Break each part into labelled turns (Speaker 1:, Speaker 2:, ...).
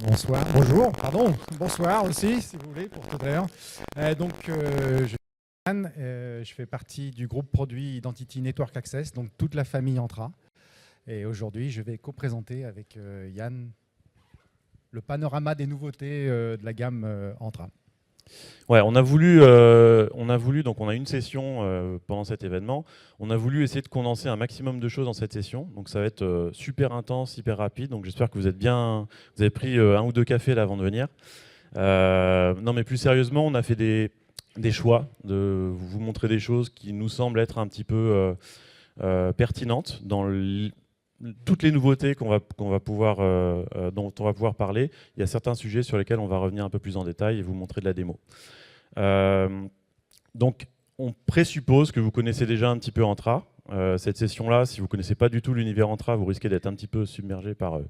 Speaker 1: bonsoir, bonjour, pardon, bonsoir aussi, si vous voulez, pour tout à l'heure. Je suis Yann, je fais partie du groupe produit Identity Network Access, donc toute la famille Entra. Et aujourd'hui, je vais co-présenter avec Yann le panorama des nouveautés de la gamme Entra.
Speaker 2: Ouais, donc on a une session pendant cet événement. On a voulu essayer de condenser un maximum de choses dans cette session. Donc ça va être super intense, hyper rapide. Donc j'espère que vous avez pris un ou deux cafés là avant de venir. Non, mais plus sérieusement, on a fait des choix de vous montrer des choses qui nous semblent être un petit peu pertinentes dans toutes les nouveautés dont on va pouvoir parler. Il y a certains sujets sur lesquels on va revenir un peu plus en détail et vous montrer de la démo. Donc, on présuppose que vous connaissez déjà un petit peu Entra. Cette session-là, si vous ne connaissez pas du tout l'univers Entra, vous risquez d'être un petit peu submergé par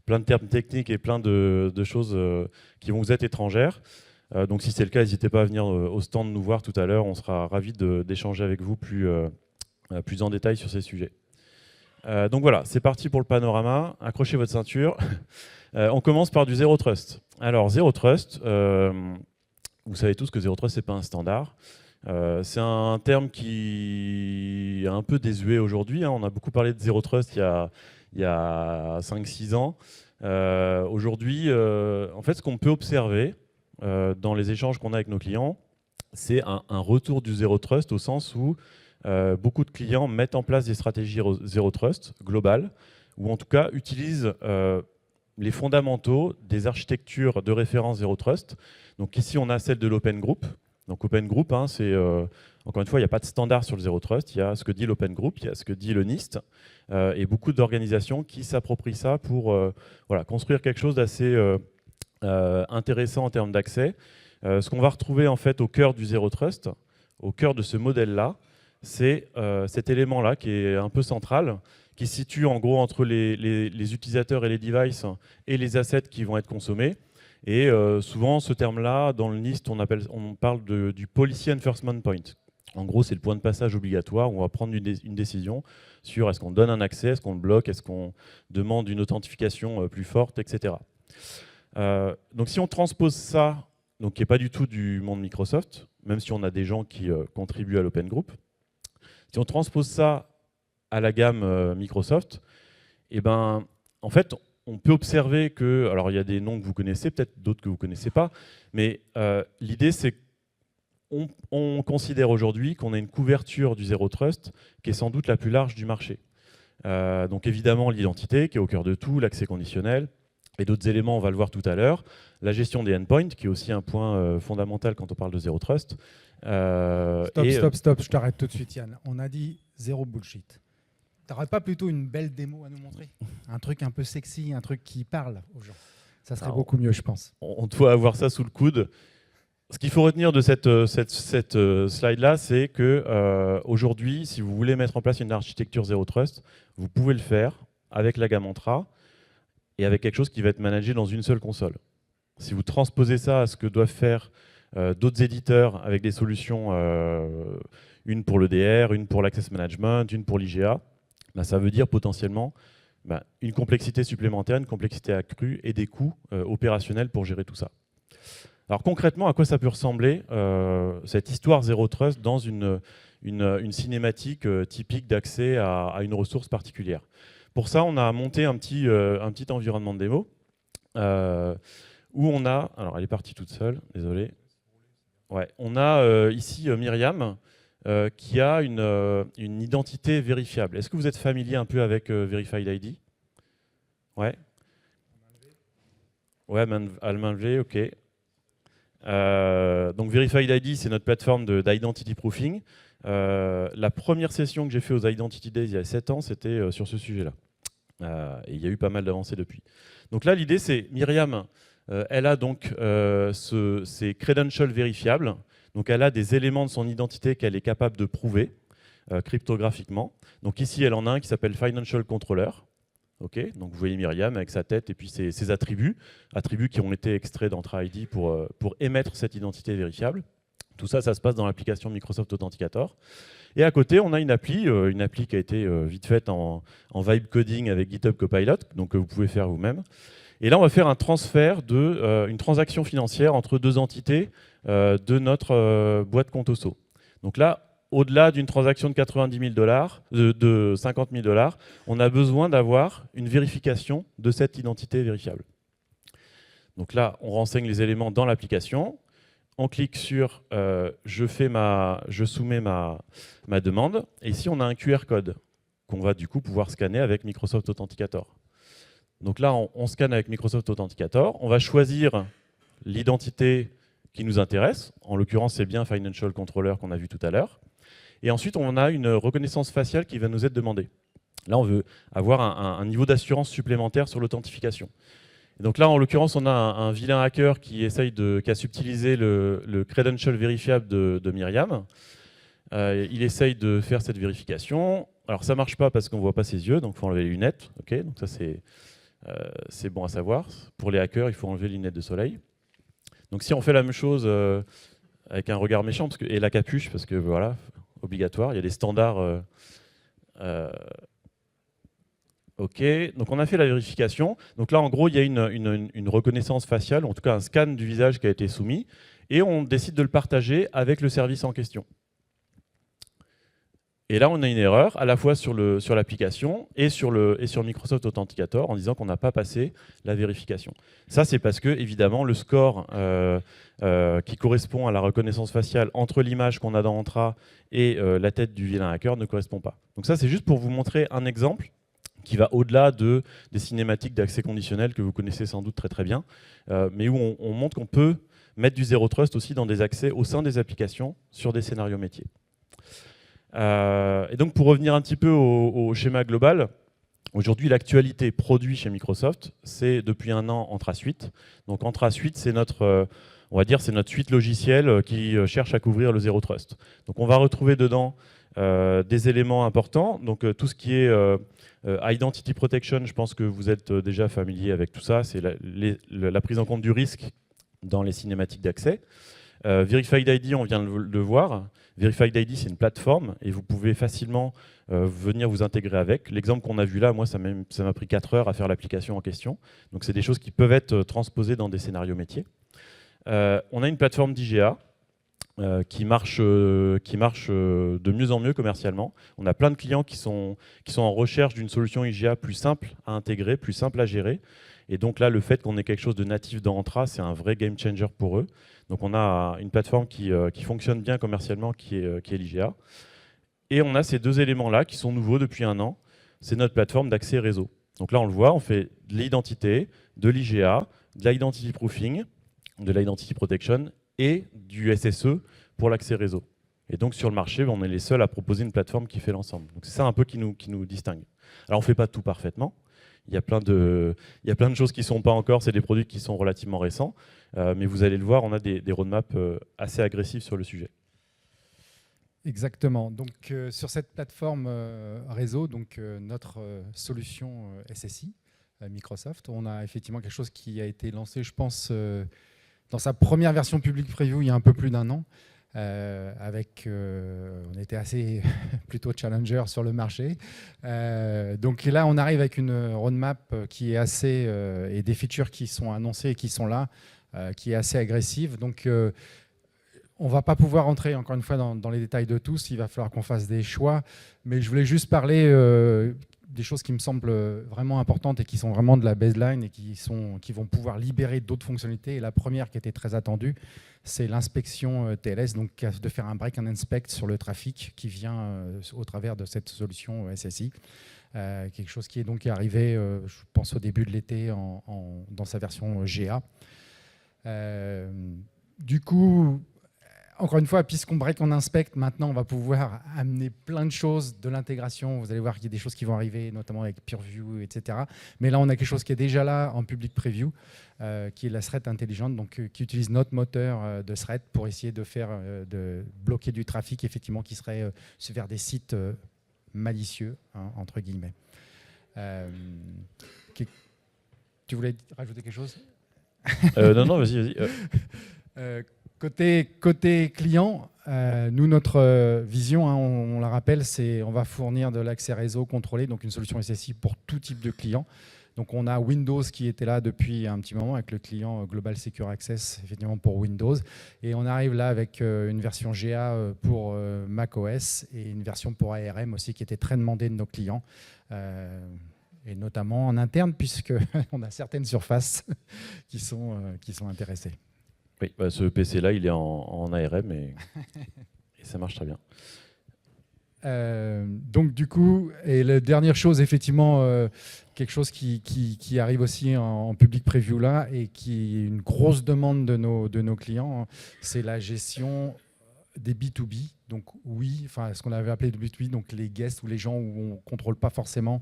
Speaker 2: plein de termes techniques et plein de choses qui vont vous être étrangères. Donc, si c'est le cas, n'hésitez pas à venir au stand nous voir tout à l'heure. On sera ravis d'échanger avec vous plus en détail sur ces sujets. Donc voilà, c'est parti pour le panorama. Accrochez votre ceinture. On commence par du Zero Trust. Alors, Zero Trust, vous savez tous que Zero Trust, ce n'est pas un standard. C'est un terme qui est un peu désuet aujourd'hui. On a beaucoup parlé de Zero Trust il y a 5-6 ans. Aujourd'hui, en fait, ce qu'on peut observer dans les échanges qu'on a avec nos clients, c'est un retour du Zero Trust au sens où beaucoup de clients mettent en place des stratégies Zero Trust globales, ou en tout cas utilisent les fondamentaux des architectures de référence Zero Trust. Donc ici, on a celle de l'Open Group. Donc Open Group, c'est encore une fois, il n'y a pas de standard sur le Zero Trust. Il y a ce que dit l'Open Group, il y a ce que dit le NIST, et beaucoup d'organisations qui s'approprient ça pour construire quelque chose d'assez intéressant en termes d'accès. Ce qu'on va retrouver en fait au cœur du Zero Trust, au cœur de ce modèle-là, c'est cet élément-là qui est un peu central, qui se situe en gros entre les utilisateurs et les devices et les assets qui vont être consommés. Et souvent, ce terme-là, dans le NIST, on parle du Policy Enforcement Point. En gros, c'est le point de passage obligatoire où on va prendre une décision sur est-ce qu'on donne un accès, est-ce qu'on le bloque, est-ce qu'on demande une authentification plus forte, etc. Donc si on transpose ça, donc qui n'est pas du tout du monde Microsoft, même si on a des gens qui contribuent à l'Open Group, si on transpose ça à la gamme Microsoft, et ben, en fait, on peut observer que, alors il y a des noms que vous connaissez, peut-être d'autres que vous ne connaissez pas, mais l'idée c'est qu'on considère aujourd'hui qu'on a une couverture du Zero Trust qui est sans doute la plus large du marché. Donc évidemment l'identité qui est au cœur de tout, l'accès conditionnel, et d'autres éléments, on va le voir tout à l'heure, la gestion des endpoints, qui est aussi un point fondamental quand on parle de Zero Trust.
Speaker 1: Stop, je t'arrête tout de suite Yann. On a dit zéro bullshit. T'aurais pas plutôt une belle démo à nous montrer? Un truc un peu sexy, un truc qui parle aux gens. Ça serait beaucoup mieux, je pense.
Speaker 2: On doit avoir ça sous le coude. Ce qu'il faut retenir de cette slide-là, c'est que aujourd'hui, si vous voulez mettre en place une architecture Zero Trust, vous pouvez le faire avec la gamme Entra et avec quelque chose qui va être managé dans une seule console. Si vous transposez ça à ce que doivent faire d'autres éditeurs avec des solutions, une pour l'EDR, une pour l'Access Management, une pour l'IGA, ça veut dire potentiellement une complexité supplémentaire, une complexité accrue et des coûts opérationnels pour gérer tout ça. Alors concrètement, à quoi ça peut ressembler cette histoire Zero Trust dans une cinématique typique d'accès à une ressource particulière? Pour ça, on a monté un petit environnement de démo où on a... Alors, elle est partie toute seule, désolé. Ouais, on a ici Myriam qui a une identité vérifiable. Est-ce que vous êtes familier un peu avec Verified ID? Ouais. Ouais, à la main levée, ok. Donc Verified ID, c'est notre plateforme d'identity proofing. La première session que j'ai fait aux Identity Days il y a 7 ans, c'était sur ce sujet-là. Et il y a eu pas mal d'avancées depuis. Donc là, l'idée, c'est Myriam, elle a donc ses credentials vérifiables. Donc elle a des éléments de son identité qu'elle est capable de prouver cryptographiquement. Donc ici, elle en a un qui s'appelle Financial Controller. Okay, donc vous voyez Myriam avec sa tête et puis ses attributs qui ont été extraits d'Entra ID pour émettre cette identité vérifiable. Tout ça, ça se passe dans l'application Microsoft Authenticator. Et à côté, on a une appli qui a été vite faite en vibe coding avec GitHub Copilot, donc que vous pouvez faire vous-même. Et là, on va faire un transfert une transaction financière entre deux entités de notre boîte Contoso. Donc là, au-delà d'une transaction de 90 000 $, de 50 000 $, on a besoin d'avoir une vérification de cette identité vérifiable. Donc là, on renseigne les éléments dans l'application. On clique sur je soumets ma demande. Et ici, on a un QR code qu'on va du coup pouvoir scanner avec Microsoft Authenticator. Donc là, on scanne avec Microsoft Authenticator. On va choisir l'identité qui nous intéresse. En l'occurrence, c'est bien Financial Controller qu'on a vu tout à l'heure. Et ensuite, on a une reconnaissance faciale qui va nous être demandée. Là, on veut avoir un niveau d'assurance supplémentaire sur l'authentification. Donc là, en l'occurrence, on a un vilain hacker qui a subtilisé le credential vérifiable de Myriam. Il essaye de faire cette vérification. Alors ça ne marche pas parce qu'on ne voit pas ses yeux, donc il faut enlever les lunettes. Okay, donc ça, c'est bon à savoir. Pour les hackers, il faut enlever les lunettes de soleil. Donc si on fait la même chose avec un regard méchant et la capuche, parce que voilà, obligatoire, il y a des standards. OK, donc on a fait la vérification. Donc là, en gros, il y a une reconnaissance faciale, en tout cas un scan du visage qui a été soumis, et on décide de le partager avec le service en question. Et là, on a une erreur, à la fois sur l'application et sur Microsoft Authenticator, en disant qu'on n'a pas passé la vérification. Ça, c'est parce que, évidemment, le score qui correspond à la reconnaissance faciale entre l'image qu'on a dans Entra et la tête du vilain hacker ne correspond pas. Donc ça, c'est juste pour vous montrer un exemple qui va au-delà des cinématiques d'accès conditionnel que vous connaissez sans doute très très bien, mais où on montre qu'on peut mettre du Zero Trust aussi dans des accès au sein des applications sur des scénarios métiers. Et donc pour revenir un petit peu au schéma global, aujourd'hui l'actualité produit chez Microsoft, c'est depuis un an EntraSuite. Donc EntraSuite, c'est notre suite logicielle qui cherche à couvrir le Zero Trust. Donc on va retrouver dedans des éléments importants, donc tout ce qui est Identity Protection, je pense que vous êtes déjà familier avec tout ça, c'est la prise en compte du risque dans les cinématiques d'accès. Verified ID, on vient de le voir. Verified ID, c'est une plateforme et vous pouvez facilement venir vous intégrer avec. L'exemple qu'on a vu là, moi, ça m'a pris 4 heures à faire l'application en question. Donc c'est des choses qui peuvent être transposées dans des scénarios métiers. On a une plateforme d'IGA qui marche de mieux en mieux commercialement. On a plein de clients qui sont en recherche d'une solution IGA plus simple à intégrer, plus simple à gérer. Et donc là, le fait qu'on ait quelque chose de natif dans Entra, c'est un vrai game changer pour eux. Donc on a une plateforme qui fonctionne bien commercialement, qui est l'IGA. Et on a ces deux éléments-là qui sont nouveaux depuis un an. C'est notre plateforme d'accès réseau. Donc là, on le voit, on fait de l'identité, de l'IGA, de l'identity proofing, de l'identity protection et du SSE pour l'accès réseau. Et donc sur le marché, on est les seuls à proposer une plateforme qui fait l'ensemble. Donc c'est ça un peu qui nous distingue. Alors on ne fait pas tout parfaitement. Il y a plein de choses qui ne sont pas encore, c'est des produits qui sont relativement récents. Mais vous allez le voir, on a des roadmaps assez agressifs sur le sujet.
Speaker 1: Exactement. Donc sur cette plateforme réseau, donc notre solution SSI, Microsoft, on a effectivement quelque chose qui a été lancé, je pense, dans sa première version public preview il y a un peu plus d'un an. On était assez plutôt challenger sur le marché. Donc là, on arrive avec une roadmap qui est assez, et des features qui sont annoncées et qui sont là, qui est assez agressive. Donc on ne va pas pouvoir entrer encore une fois dans les détails de tous, il va falloir qu'on fasse des choix. Mais je voulais juste parler des choses qui me semblent vraiment importantes et qui sont vraiment de la baseline et qui vont pouvoir libérer d'autres fonctionnalités. Et la première qui était très attendue, c'est l'inspection TLS, donc de faire un break and inspect sur le trafic qui vient au travers de cette solution SSI. Quelque chose qui est arrivé, je pense, au début de l'été dans sa version GA. Du coup, encore une fois, puisqu'on break, on inspecte, maintenant on va pouvoir amener plein de choses de l'intégration. Vous allez voir qu'il y a des choses qui vont arriver, notamment avec PureView, etc. Mais là, on a quelque chose qui est déjà là en public preview, qui est la thread intelligente, donc qui utilise notre moteur de thread pour essayer de bloquer du trafic, effectivement, qui serait vers des sites malicieux, hein, entre guillemets. Tu voulais rajouter quelque chose?
Speaker 2: Non, vas-y.
Speaker 1: Côté client, nous, notre vision, hein, on la rappelle, c'est on va fournir de l'accès réseau contrôlé, donc une solution SSI pour tout type de client. Donc on a Windows qui était là depuis un petit moment avec le client Global Secure Access, effectivement pour Windows. Et on arrive là avec une version GA pour macOS et une version pour ARM aussi qui était très demandée de nos clients. Et notamment en interne, puisqu'on a certaines surfaces qui sont intéressées.
Speaker 2: Oui, bah ce PC-là, il est en ARM et ça marche très bien.
Speaker 1: Donc du coup, et la dernière chose, effectivement, quelque chose qui arrive aussi en public preview là et qui est une grosse demande de nos clients, c'est la gestion des B2B. Donc oui, enfin ce qu'on avait appelé de B2B, donc les guests ou les gens où on ne contrôle pas forcément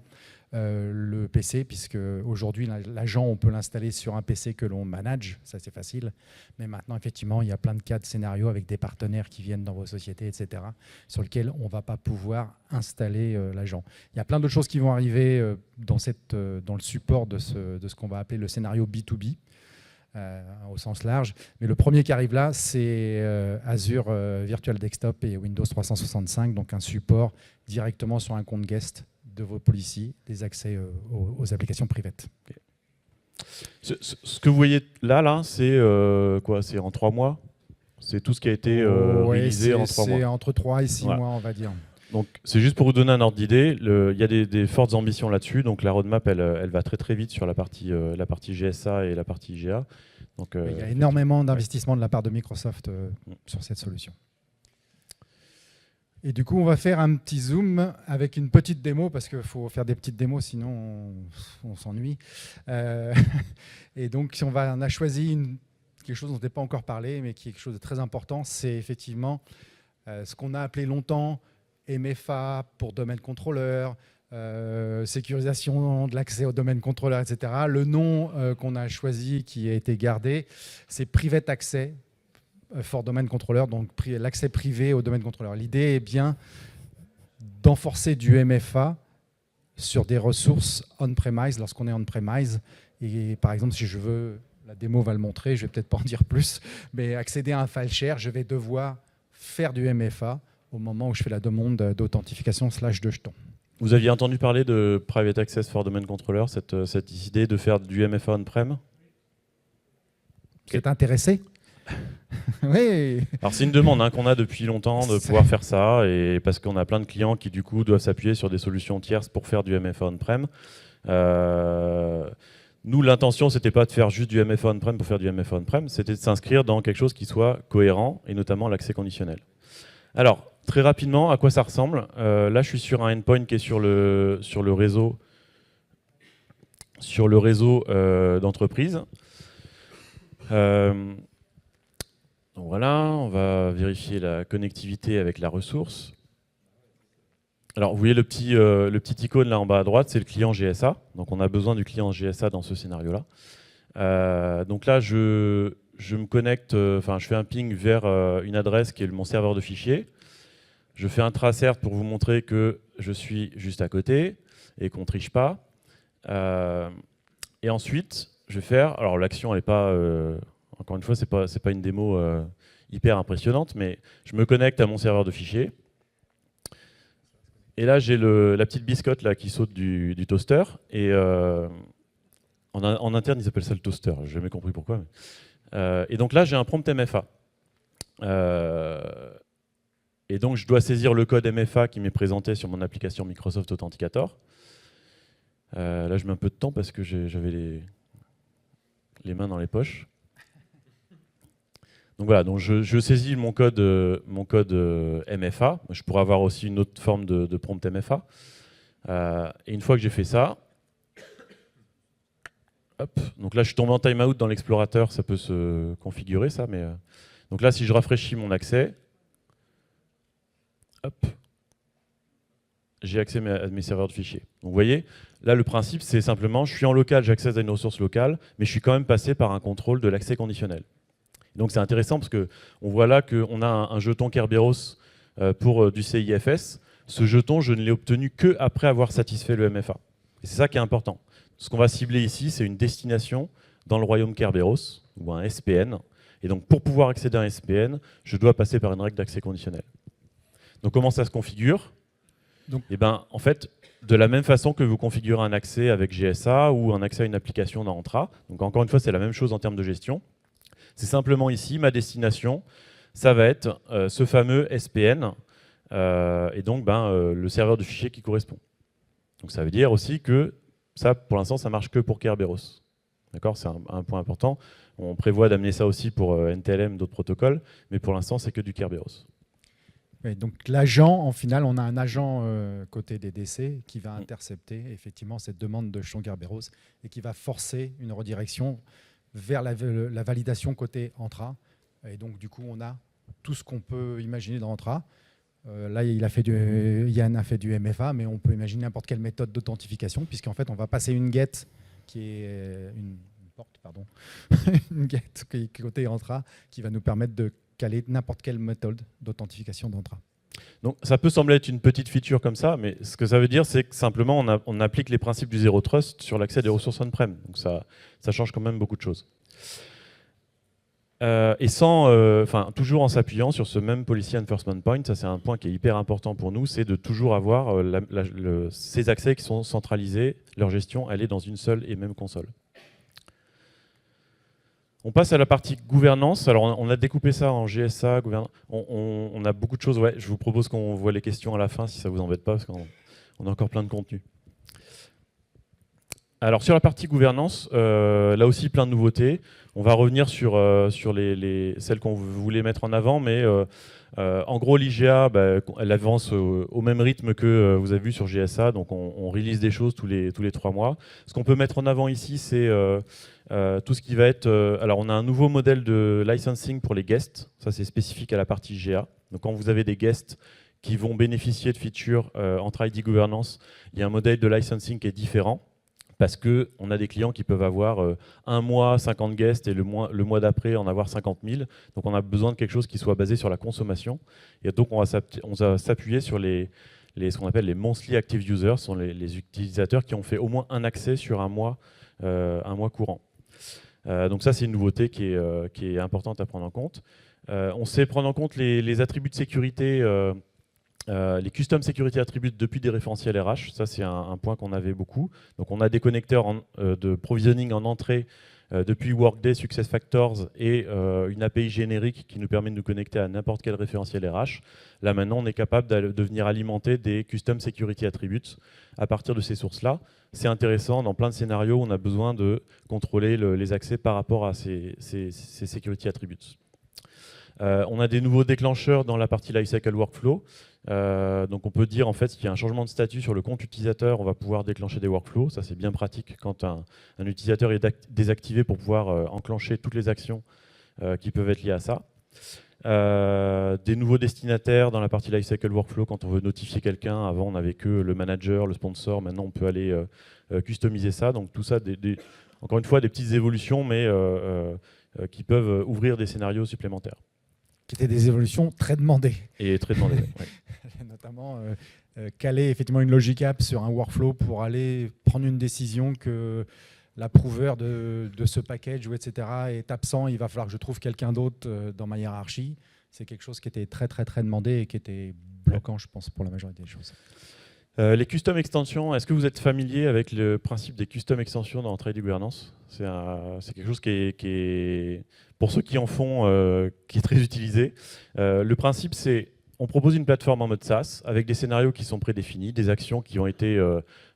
Speaker 1: le PC, puisque aujourd'hui l'agent on peut l'installer sur un PC que l'on manage, ça c'est facile, mais maintenant effectivement il y a plein de cas de scénarios avec des partenaires qui viennent dans vos sociétés, etc., sur lesquels on ne va pas pouvoir installer l'agent. Il y a plein d'autres choses qui vont arriver dans le support de ce qu'on va appeler le scénario B2B, au sens large. Mais le premier qui arrive là, c'est Azure Virtual Desktop et Windows 365, donc un support directement sur un compte guest de vos policies, des accès aux applications privées.
Speaker 2: Okay. Ce que vous voyez là c'est quoi? C'est en 3 mois? C'est tout ce qui a été réalisé en 3 mois?
Speaker 1: C'est entre 3 et 6 mois, on va dire.
Speaker 2: Donc, c'est juste pour vous donner un ordre d'idée. Il y a des fortes ambitions là-dessus. Donc, la roadmap, elle va très très vite sur la partie GSA et la partie IGA. Donc,
Speaker 1: il y a énormément d'investissements de la part de Microsoft sur cette solution. Et du coup, on va faire un petit zoom avec une petite démo, parce qu'il faut faire des petites démos, sinon on s'ennuie. Et donc, on a choisi quelque chose dont on n'a pas encore parlé, mais qui est quelque chose de très important. C'est effectivement ce qu'on a appelé longtemps MFA pour domaine contrôleur, sécurisation de l'accès au domaine contrôleur, etc. Le nom qu'on a choisi, qui a été gardé, c'est Private Access for Domain Controller, donc l'accès privé au domaine contrôleur. L'idée est bien d'enforcer du MFA sur des ressources on-premise lorsqu'on est on-premise. Et par exemple, si je veux, la démo va le montrer, je ne vais peut-être pas en dire plus, mais accéder à un file share, je vais devoir faire du MFA au moment où je fais la demande d'authentification / de jetons.
Speaker 2: Vous aviez entendu parler de Private Access for Domain Controller, cette idée de faire du MFA on-prem?
Speaker 1: Vous êtes intéressé? Oui.
Speaker 2: Alors c'est une demande qu'on a depuis longtemps de pouvoir faire ça, et parce qu'on a plein de clients qui du coup doivent s'appuyer sur des solutions tierces pour faire du MFA on-prem. Nous, l'intention, c'était pas de faire juste du MFA on-prem pour faire du MFA on-prem, c'était de s'inscrire dans quelque chose qui soit cohérent, et notamment l'accès conditionnel. Alors, très rapidement, à quoi ça ressemble? Là, je suis sur un endpoint qui est sur le réseau d'entreprise. Voilà, on va vérifier la connectivité avec la ressource. Alors, vous voyez le petit icône là en bas à droite, c'est le client GSA. Donc, on a besoin du client GSA dans ce scénario-là. Donc là, je me connecte, je fais un ping vers une adresse qui est mon serveur de fichiers. Je fais un tracert pour vous montrer que je suis juste à côté et qu'on ne triche pas. Et ensuite, je vais faire... Alors, l'action, elle n'est pas... encore une fois, ce n'est pas une démo hyper impressionnante, mais je me connecte à mon serveur de fichiers. Et là, j'ai la petite biscotte là, qui saute du toaster. Et en interne, ils appellent ça le toaster. Je n'ai jamais compris pourquoi. Mais... et donc là, j'ai un prompt MFA. Et donc, je dois saisir le code MFA qui m'est présenté sur mon application Microsoft Authenticator. Là, je mets un peu de temps parce que j'avais les mains dans les poches. Donc voilà, donc je saisis mon code MFA. Je pourrais avoir aussi une autre forme de prompt MFA. Et une fois que j'ai fait ça, hop, donc là, je suis tombé en timeout dans l'explorateur. Ça peut se configurer, ça. Mais donc là, si je rafraîchis mon accès, hop, j'ai accès à mes serveurs de fichiers. Donc vous voyez, là le principe c'est simplement, je suis en local, j'accède à une ressource locale, mais je suis quand même passé par un contrôle de l'accès conditionnel. Donc c'est intéressant parce qu'on voit là qu'on a un jeton Kerberos pour du CIFS. Ce jeton, je ne l'ai obtenu qu'après avoir satisfait le MFA. Et c'est ça qui est important. Ce qu'on va cibler ici, c'est une destination dans le royaume Kerberos, ou un SPN. Et donc pour pouvoir accéder à un SPN, je dois passer par une règle d'accès conditionnel. Donc comment ça se configure? Eh ben, en fait, de la même façon que vous configurez un accès avec GSA ou un accès à une application dans Entra. Donc encore une fois, c'est la même chose en termes de gestion. C'est simplement ici, ma destination, ça va être ce fameux SPN, et donc le serveur de fichiers qui correspond. Donc ça veut dire aussi que ça, pour l'instant, ça marche que pour Kerberos. D'accord, c'est un point important. On prévoit d'amener ça aussi pour NTLM, d'autres protocoles, mais pour l'instant, c'est que du Kerberos.
Speaker 1: Oui, donc l'agent, en final, on a un agent côté des DC qui va intercepter effectivement cette demande de jeton Kerberos et qui va forcer une redirection vers la validation côté Entra. Et donc, du coup, on a tout ce qu'on peut imaginer dans Entra. Là, Yann a fait du MFA, mais on peut imaginer n'importe quelle méthode d'authentification, puisqu'en fait, on va passer une get qui est une porte, pardon, une get qui est côté Entra, qui va nous permettre de caler n'importe quelle méthode d'authentification d'Entra.
Speaker 2: Donc, ça peut sembler être une petite feature comme ça, mais ce que ça veut dire, c'est que simplement, on applique les principes du Zero Trust sur l'accès des ressources on-prem. Donc, ça change quand même beaucoup de choses. Et toujours en s'appuyant sur ce même Policy Enforcement Point, ça c'est un point qui est hyper important pour nous, c'est de toujours avoir ces accès qui sont centralisés, leur gestion, elle est dans une seule et même console. On passe à la partie gouvernance. Alors on a découpé ça en GSA, on a beaucoup de choses. Ouais, je vous propose qu'on voit les questions à la fin si ça ne vous embête pas, parce qu'on a encore plein de contenu. Alors sur la partie gouvernance, là aussi plein de nouveautés. On va revenir sur celles qu'on voulait mettre en avant, mais en gros l'IGA, elle avance au même rythme que vous avez vu sur GSA, donc on release des choses tous les 3 mois. Ce qu'on peut mettre en avant ici, c'est tout ce qui va être... alors on a un nouveau modèle de licensing pour les guests, ça c'est spécifique à la partie IGA. Donc quand vous avez des guests qui vont bénéficier de features entre ID Governance, il y a un modèle de licensing qui est différent. Parce qu'on a des clients qui peuvent avoir un mois 50 guests et le mois d'après en avoir 50 000. Donc on a besoin de quelque chose qui soit basé sur la consommation. Et donc on va s'appuyer sur ce qu'on appelle les monthly active users, ce sont les utilisateurs qui ont fait au moins un accès sur un mois courant. Donc ça c'est une nouveauté qui est importante à prendre en compte. On sait prendre en compte les attributs de sécurité. Les custom security attributes depuis des référentiels RH, ça c'est un point qu'on avait beaucoup. Donc on a des connecteurs de provisioning en entrée depuis Workday, SuccessFactors et une API générique qui nous permet de nous connecter à n'importe quel référentiel RH. Là maintenant on est capable de venir alimenter des custom security attributes à partir de ces sources-là. C'est intéressant, dans plein de scénarios on a besoin de contrôler les accès par rapport à ces security attributes. On a des nouveaux déclencheurs dans la partie Lifecycle Workflow. Donc on peut dire en fait qu'il y a un changement de statut sur le compte utilisateur, on va pouvoir déclencher des workflows. Ça c'est bien pratique quand un utilisateur est désactivé pour pouvoir enclencher toutes les actions qui peuvent être liées à ça. Des nouveaux destinataires dans la partie Lifecycle Workflow quand on veut notifier quelqu'un. Avant on n'avait que le manager, le sponsor, maintenant on peut aller customiser ça. Donc tout ça, encore une fois des petites évolutions mais qui peuvent ouvrir des scénarios supplémentaires.
Speaker 1: Qui étaient des évolutions très demandées.
Speaker 2: Et très demandées, ouais.
Speaker 1: Notamment caler effectivement une logic app sur un workflow pour aller prendre une décision que l'approuveur de ce package, etc., est absent, il va falloir que je trouve quelqu'un d'autre dans ma hiérarchie. C'est quelque chose qui était très demandé et qui était bloquant, je pense, pour la majorité des choses.
Speaker 2: Les custom extensions, est-ce que vous êtes familier avec le principe des custom extensions dans Entra ID Governance? C'est quelque chose qui est, pour ceux qui en font, qui est très utilisé. Le principe, c'est on propose une plateforme en mode SaaS avec des scénarios qui sont prédéfinis, des actions qui ont été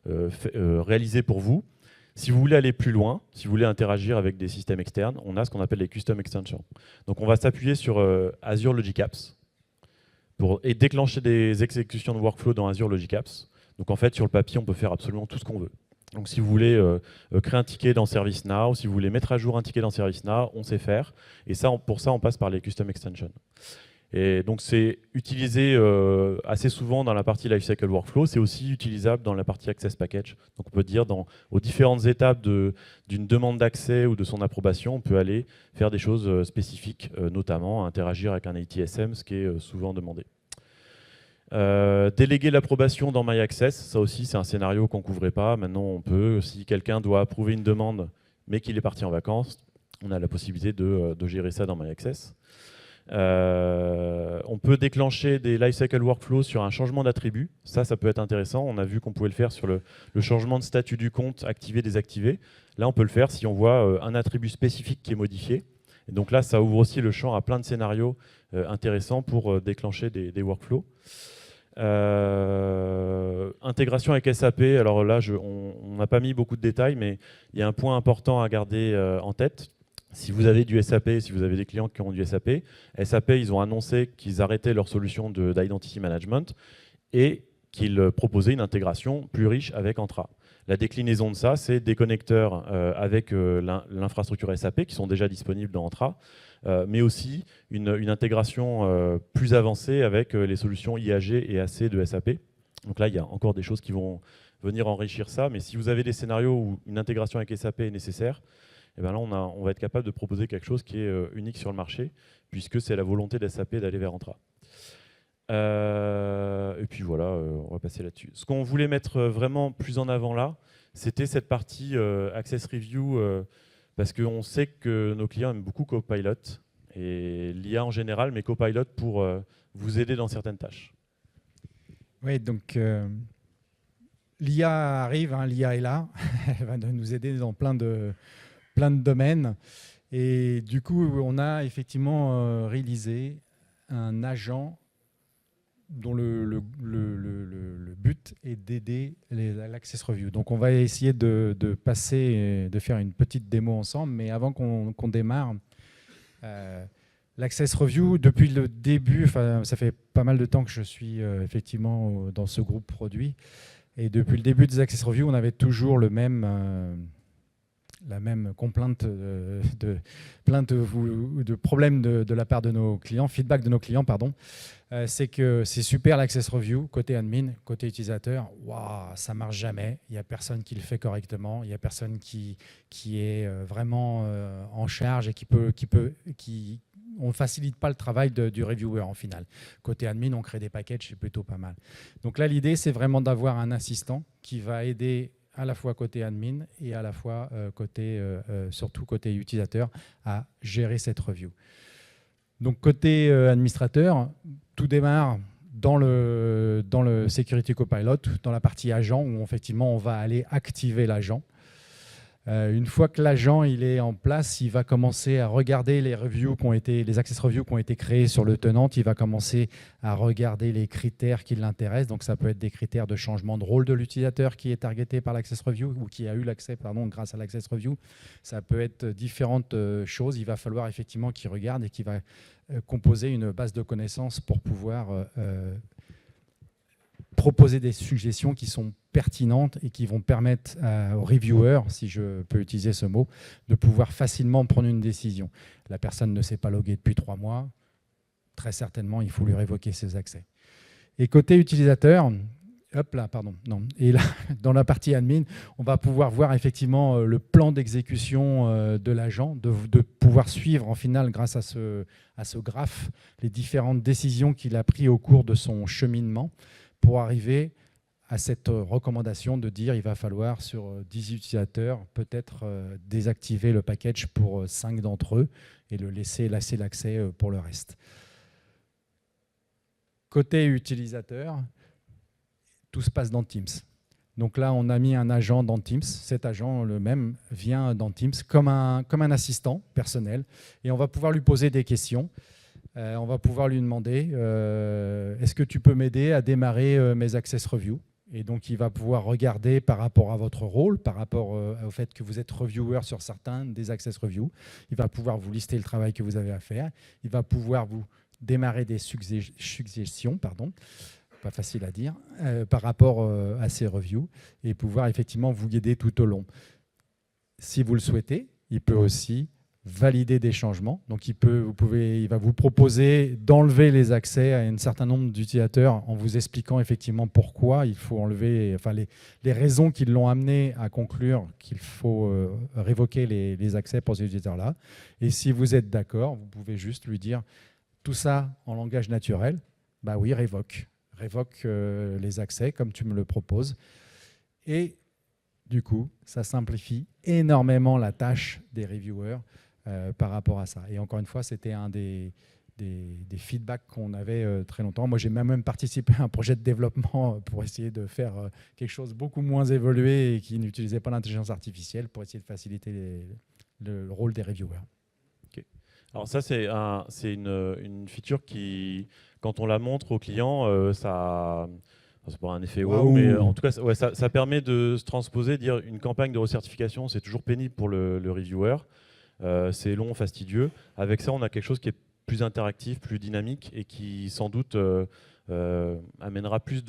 Speaker 2: réalisées pour vous. Si vous voulez aller plus loin, si vous voulez interagir avec des systèmes externes, on a ce qu'on appelle les custom extensions. Donc on va s'appuyer sur Azure Logic Apps et déclencher des exécutions de workflow dans Azure Logic Apps. Donc en fait, sur le papier, on peut faire absolument tout ce qu'on veut. Donc si vous voulez créer un ticket dans ServiceNow, si vous voulez mettre à jour un ticket dans ServiceNow, on sait faire. Et ça, pour ça, on passe par les custom extensions. Et donc c'est utilisé assez souvent dans la partie Lifecycle Workflow. C'est aussi utilisable dans la partie Access Package. Donc on peut dire aux différentes étapes d'une demande d'accès ou de son approbation, on peut aller faire des choses spécifiques, notamment interagir avec un ITSM, ce qui est souvent demandé. Déléguer l'approbation dans MyAccess, ça aussi c'est un scénario qu'on ne couvrait pas. Maintenant on peut, si quelqu'un doit approuver une demande mais qu'il est parti en vacances, on a la possibilité de gérer ça dans MyAccess. On peut déclencher des lifecycle workflows sur un changement d'attribut. Ça peut être intéressant. On a vu qu'on pouvait le faire sur le changement de statut du compte, activer, désactiver. Là, on peut le faire si on voit un attribut spécifique qui est modifié. Et donc là, ça ouvre aussi le champ à plein de scénarios intéressants pour déclencher des workflows. Intégration avec SAP. Alors là, on n'a pas mis beaucoup de détails, mais il y a un point important à garder en tête. Si vous avez du SAP, si vous avez des clients qui ont du SAP, ils ont annoncé qu'ils arrêtaient leur solution d'identity management et qu'ils proposaient une intégration plus riche avec Entra. La déclinaison de ça, c'est des connecteurs avec l'infrastructure SAP qui sont déjà disponibles dans Entra, mais aussi une intégration plus avancée avec les solutions IAG et AC de SAP. Donc là, il y a encore des choses qui vont venir enrichir ça, mais si vous avez des scénarios où une intégration avec SAP est nécessaire, et bien là, on va être capable de proposer quelque chose qui est unique sur le marché, puisque c'est la volonté d'SAP d'aller vers Entra. Et puis voilà, on va passer là-dessus. Ce qu'on voulait mettre vraiment plus en avant là, c'était cette partie Access Review, parce qu'on sait que nos clients aiment beaucoup Copilot, et l'IA en général, mais Copilot pour vous aider dans certaines tâches.
Speaker 1: Oui, donc l'IA arrive, hein, l'IA est là, elle va nous aider dans plein de domaines. Et du coup, on a effectivement réalisé un agent dont le but est d'aider l'Access Review. Donc on va essayer de faire une petite démo ensemble, mais avant qu'on démarre, l'Access Review, depuis le début, ça fait pas mal de temps que je suis effectivement dans ce groupe produit, et depuis le début des Access Review, on avait toujours la même complainte de problèmes de la part de nos clients, feedback de nos clients, pardon. C'est que c'est super l'Access Review, côté admin, côté utilisateur, ça marche jamais, il n'y a personne qui le fait correctement, il n'y a personne qui est vraiment en charge et on ne facilite pas le travail du reviewer en final. Côté admin, on crée des packages, c'est plutôt pas mal. Donc là, l'idée, c'est vraiment d'avoir un assistant qui va aider à la fois côté admin et à la fois surtout côté utilisateur à gérer cette review. Donc côté administrateur, tout démarre dans le Security Copilot, dans la partie agent, où effectivement on va aller activer l'agent. Une fois que l'agent il est en place, il va commencer à regarder les access reviews qui ont été créés sur le tenant. Il va commencer à regarder les critères qui l'intéressent. Donc ça peut être des critères de changement de rôle de l'utilisateur qui est targeté par l'access review ou qui a eu l'accès grâce à l'access review. Ça peut être différentes choses. Il va falloir effectivement qu'il regarde et qu'il va composer une base de connaissances pour pouvoir proposer des suggestions qui sont pertinentes et qui vont permettre aux reviewers, si je peux utiliser ce mot, de pouvoir facilement prendre une décision. La personne ne s'est pas loguée depuis 3 mois, très certainement, il faut lui révoquer ses accès. Et côté utilisateur, et là, dans la partie admin, on va pouvoir voir effectivement le plan d'exécution de l'agent, de pouvoir suivre en final, grâce à ce graphe, les différentes décisions qu'il a prises au cours de son cheminement, pour arriver à cette recommandation de dire il va falloir sur 10 utilisateurs peut-être désactiver le package pour 5 d'entre eux et laisser l'accès pour le reste. Côté utilisateur, tout se passe dans Teams. Donc là, on a mis un agent dans Teams. Cet agent, le même, vient dans Teams comme un assistant personnel et on va pouvoir lui poser des questions. On va pouvoir lui demander est-ce que tu peux m'aider à démarrer mes access reviews? Et donc, il va pouvoir regarder par rapport à votre rôle, par rapport au fait que vous êtes reviewer sur certains des access reviews. Il va pouvoir vous lister le travail que vous avez à faire. Il va pouvoir vous démarrer des suggestions, pas facile à dire, par rapport à ces reviews et pouvoir effectivement vous guider tout au long. Si vous le souhaitez, il peut aussi valider des changements. Donc, il va vous proposer d'enlever les accès à un certain nombre d'utilisateurs en vous expliquant effectivement pourquoi il faut enlever, les raisons qui l'ont amené à conclure qu'il faut révoquer les accès pour ces utilisateurs-là. Et si vous êtes d'accord, vous pouvez juste lui dire tout ça en langage naturel. Bah oui, révoque les accès comme tu me le proposes. Et du coup, ça simplifie énormément la tâche des reviewers par rapport à ça. Et encore une fois, c'était un des feedbacks qu'on avait très longtemps. Moi, j'ai même participé à un projet de développement pour essayer de faire quelque chose beaucoup moins évolué et qui n'utilisait pas l'intelligence artificielle pour essayer de faciliter le rôle des reviewers.
Speaker 2: Okay. Alors ça, c'est une feature qui, quand on la montre aux clients, ça... C'est pas un effet wow, mais en tout cas, ouais, ça permet de se transposer, dire une campagne de recertification, c'est toujours pénible pour le reviewer, c'est long, fastidieux. Avec ça, on a quelque chose qui est plus interactif, plus dynamique et qui sans doute amènera plus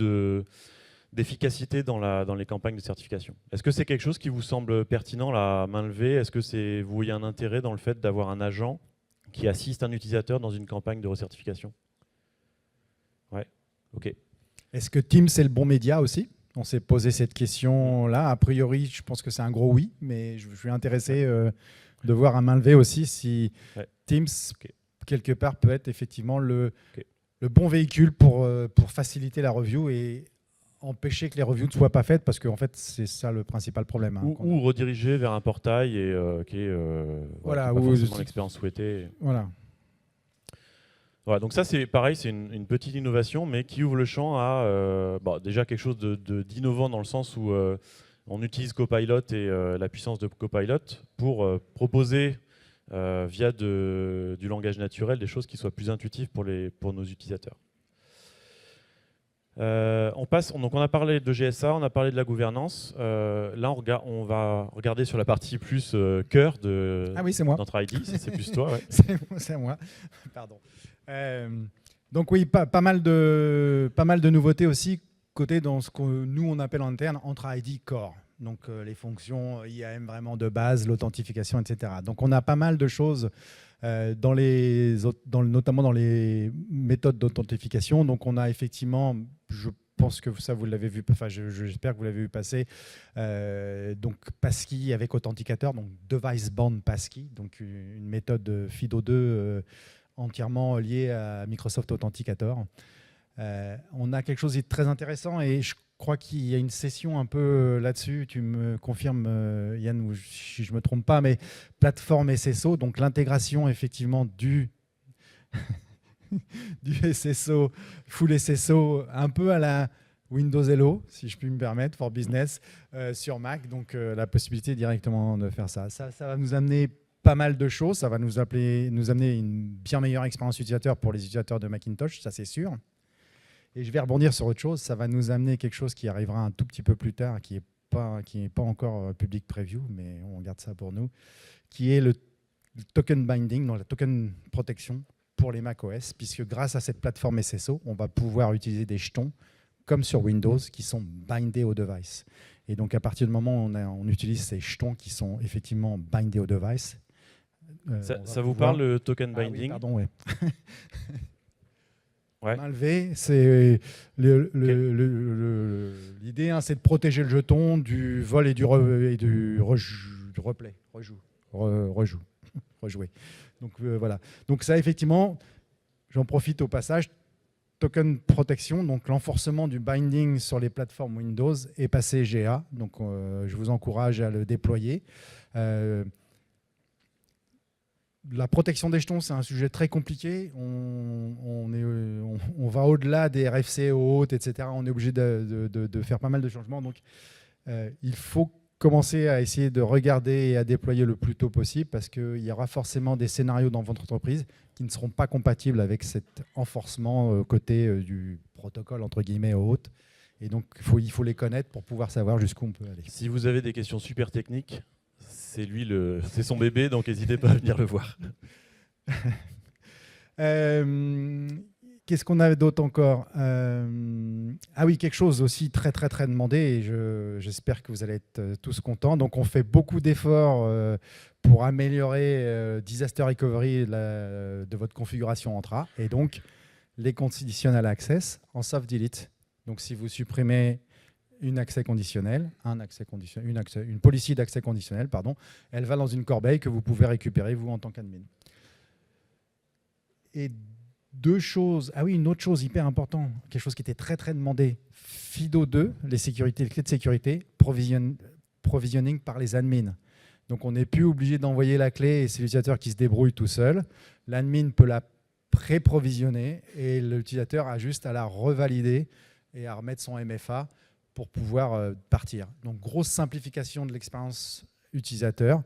Speaker 2: d'efficacité dans les campagnes de certification. Est-ce que c'est quelque chose qui vous semble pertinent, la main levée? Est-ce que vous voyez un intérêt dans le fait d'avoir un agent qui assiste un utilisateur dans une campagne de recertification? Ouais, ok.
Speaker 1: Est-ce que Teams est le bon média aussi? On s'est posé cette question-là. A priori, je pense que c'est un gros oui, mais je suis intéressé de voir à main levée aussi si Teams, quelque part, peut être effectivement le bon véhicule pour faciliter la review et empêcher que les reviews ne soient pas faites, parce qu'en fait, c'est ça le principal problème. Hein,
Speaker 2: ou rediriger vers un portail qui est pas forcément l'expérience souhaitée.
Speaker 1: Voilà.
Speaker 2: Voilà, donc ça, c'est pareil, c'est une petite innovation, mais qui ouvre le champ à déjà quelque chose d'innovant dans le sens où on utilise Copilot et la puissance de Copilot pour proposer via du langage naturel des choses qui soient plus intuitives pour nos utilisateurs. Donc on a parlé de GSA, on a parlé de la gouvernance. Là, on va regarder sur la partie plus cœur de notre ID. C'est plus toi. Ouais.
Speaker 1: C'est moi. Pardon. Donc oui, pas mal de nouveautés aussi côté dans ce que nous on appelle en interne Entra ID Core. Donc les fonctions IAM vraiment de base, l'authentification, etc. Donc on a pas mal de choses notamment dans les méthodes d'authentification. Donc on a effectivement, je pense que ça vous l'avez vu, enfin j'espère que vous l'avez vu passer, donc Passkey avec authenticateur, donc Device Bound Passkey, donc une méthode FIDO2 entièrement liée à Microsoft Authenticator. On a quelque chose de très intéressant et je crois qu'il y a une session un peu là-dessus, tu me confirmes Yann, ou si je ne me trompe pas, mais plateforme SSO, donc l'intégration effectivement du SSO, full SSO, un peu à la Windows Hello, si je puis me permettre, for business, sur Mac, donc la possibilité directement de faire ça. Ça va nous amener pas mal de choses, ça va nous amener une bien meilleure expérience utilisateur pour les utilisateurs de Macintosh, ça c'est sûr. Et je vais rebondir sur autre chose, ça va nous amener quelque chose qui arrivera un tout petit peu plus tard, qui n'est pas encore public preview, mais on garde ça pour nous, qui est le token binding, donc la token protection pour les macOS, puisque grâce à cette plateforme SSO, on va pouvoir utiliser des jetons, comme sur Windows, qui sont bindés au device. Et donc à partir du moment où on utilise ces jetons qui sont effectivement bindés au device,
Speaker 2: ça vous parle le token binding?
Speaker 1: Oui, pardon, oui.
Speaker 2: Ouais.
Speaker 1: Main levée, c'est l'idée, hein, c'est de protéger le jeton du vol et du replay, rejouer. Donc voilà. Donc ça, effectivement, j'en profite au passage. Token protection, donc l'enforcement du binding sur les plateformes Windows est passé GA. Donc je vous encourage à le déployer. La protection des jetons, c'est un sujet très compliqué. On va au-delà des RFC hautes, etc. On est obligé de faire pas mal de changements. Donc, il faut commencer à essayer de regarder et à déployer le plus tôt possible parce qu'il y aura forcément des scénarios dans votre entreprise qui ne seront pas compatibles avec cet enforcement côté du protocole, entre guillemets, haute. Et donc, il faut les connaître pour pouvoir savoir jusqu'où on peut aller.
Speaker 2: Si vous avez des questions super techniques, c'est son bébé, donc n'hésitez pas à venir le voir.
Speaker 1: Qu'est-ce qu'on avait d'autre encore? Ah oui, quelque chose aussi très très très demandé et j'espère que vous allez être tous contents. Donc on fait beaucoup d'efforts pour améliorer disaster recovery de votre configuration Entra et donc les conditional access en soft delete. Donc si vous supprimez une policy d'accès conditionnel, pardon, elle va dans une corbeille que vous pouvez récupérer vous en tant qu'admin. Et une autre chose hyper importante, quelque chose qui était très très demandé, FIDO2, les clés de sécurité, provisioning par les admins. Donc on n'est plus obligé d'envoyer la clé et c'est l'utilisateur qui se débrouille tout seul. L'admin peut la pré-provisionner et l'utilisateur a juste à la revalider et à remettre son MFA pour pouvoir partir. Donc grosse simplification de l'expérience utilisateur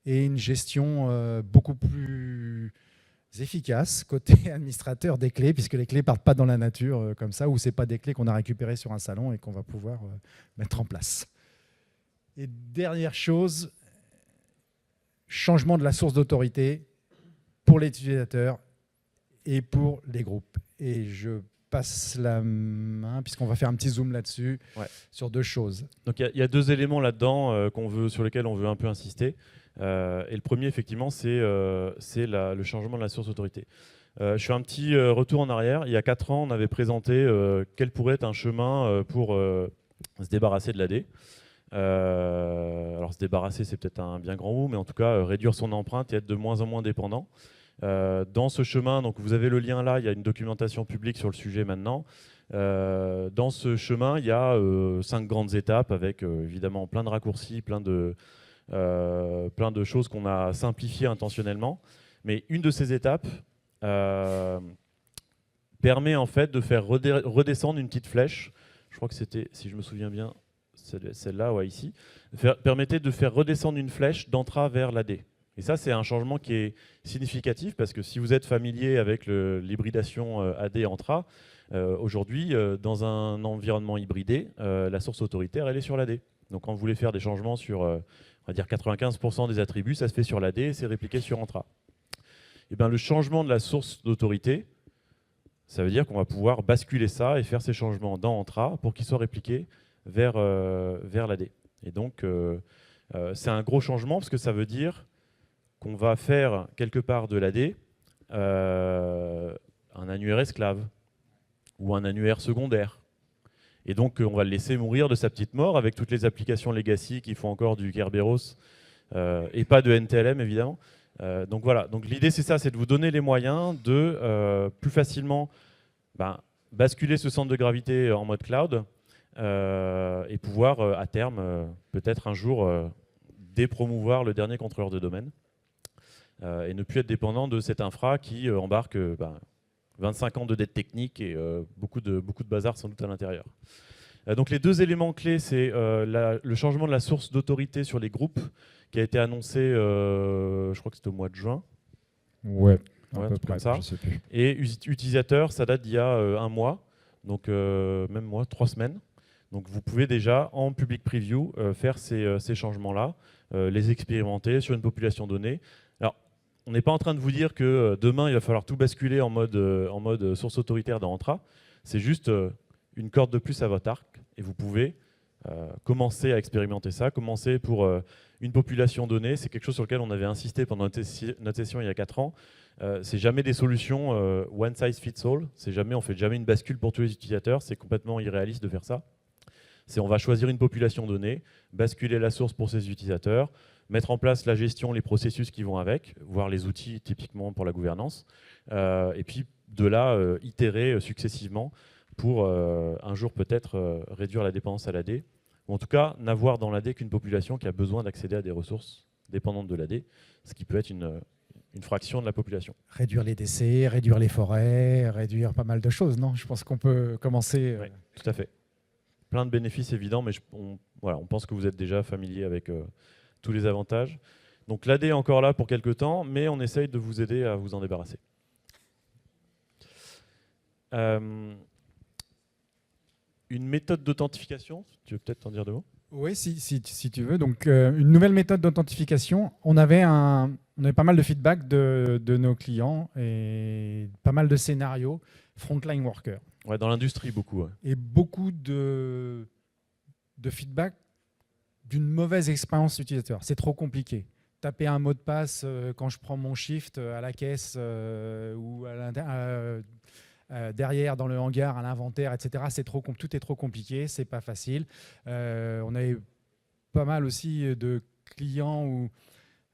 Speaker 1: et une gestion beaucoup plus efficace côté administrateur des clés, puisque les clés ne partent pas dans la nature comme ça, ou ce n'est pas des clés qu'on a récupérées sur un salon et qu'on va pouvoir mettre en place. Et dernière chose, changement de la source d'autorité pour les utilisateurs et pour les groupes. Et je passe la main, puisqu'on va faire un petit zoom là-dessus, sur deux choses.
Speaker 2: Donc il y a deux éléments là-dedans sur lesquels on veut un peu insister. Et le premier, effectivement, c'est le changement de la source d'autorité. Je fais un petit retour en arrière. Il y a 4 ans, on avait présenté quel pourrait être un chemin pour se débarrasser de l'AD. Alors se débarrasser, c'est peut-être un bien grand mot, mais en tout cas réduire son empreinte et être de moins en moins dépendant. Dans ce chemin, donc vous avez le lien là, il y a une documentation publique sur le sujet maintenant. Dans ce chemin, il y a 5 grandes étapes avec évidemment plein de raccourcis, plein de choses qu'on a simplifiées intentionnellement. Mais une de ces étapes permet en fait de faire redescendre une petite flèche. Je crois que c'était, si je me souviens bien, celle-là, ici. Permettait de faire redescendre une flèche d'Entra vers l'AD. Et ça, c'est un changement qui est significatif parce que si vous êtes familier avec l'hybridation AD-Entra, aujourd'hui, dans un environnement hybridé, la source autoritaire, elle est sur l'AD. Donc quand vous voulez faire des changements sur, on va dire 95% des attributs, ça se fait sur l'AD et c'est répliqué sur Entra. Et bien, le changement de la source d'autorité, ça veut dire qu'on va pouvoir basculer ça et faire ces changements dans Entra pour qu'ils soient répliqués vers l'AD. Et donc, c'est un gros changement parce que ça veut dire qu'on va faire quelque part de l'AD un annuaire esclave ou un annuaire secondaire. Et donc, on va le laisser mourir de sa petite mort avec toutes les applications legacy qui font encore du Kerberos et pas de NTLM, évidemment. Donc voilà, donc l'idée c'est ça, c'est de vous donner les moyens de plus facilement basculer ce centre de gravité en mode cloud et pouvoir à terme, peut-être un jour, dépromouvoir le dernier contrôleur de domaine et ne plus être dépendant de cette infra qui embarque 25 ans de dette technique et beaucoup de bazar sans doute à l'intérieur. Donc les deux éléments clés, c'est le changement de la source d'autorité sur les groupes qui a été annoncé, je crois que c'était au mois de juin.
Speaker 1: Ouais,
Speaker 2: à peu près, comme ça. Je sais plus. Et utilisateur, ça date d'il y a un mois, donc même 3 semaines. Donc vous pouvez déjà, en public preview, faire ces changements-là, les expérimenter sur une population donnée. Alors, on n'est pas en train de vous dire que demain, il va falloir tout basculer en mode source autoritaire dans Entra. C'est juste une corde de plus à votre arc et vous pouvez commencer à expérimenter ça, commencer pour une population donnée. C'est quelque chose sur lequel on avait insisté pendant notre session il y a 4 ans. C'est jamais des solutions one size fits all. On ne fait jamais une bascule pour tous les utilisateurs. C'est complètement irréaliste de faire ça. On va choisir une population donnée, basculer la source pour ces utilisateurs, mettre en place la gestion, les processus qui vont avec, voire les outils typiquement pour la gouvernance, et puis de là, itérer successivement pour un jour peut-être réduire la dépendance à l'AD, ou en tout cas n'avoir dans l'AD qu'une population qui a besoin d'accéder à des ressources dépendantes de l'AD, ce qui peut être une fraction de la population.
Speaker 1: Réduire les décès, réduire les forêts, réduire pas mal de choses, non? Je pense qu'on peut commencer...
Speaker 2: Oui, tout à fait. Plein de bénéfices évidents, mais on pense que vous êtes déjà familier avec tous les avantages. Donc l'AD est encore là pour quelques temps, mais on essaye de vous aider à vous en débarrasser. Une méthode d'authentification, tu veux peut-être en dire 2 mots?
Speaker 1: Oui, si tu veux. Donc, une nouvelle méthode d'authentification. On avait pas mal de feedback de nos clients et pas mal de scénarios frontline worker.
Speaker 2: Ouais, dans l'industrie, beaucoup. Ouais.
Speaker 1: Et beaucoup de feedback d'une mauvaise expérience utilisateur. C'est trop compliqué. Taper un mot de passe quand je prends mon shift à la caisse ou derrière dans le hangar à l'inventaire, etc. Tout est trop compliqué, c'est pas facile. On avait pas mal aussi de clients où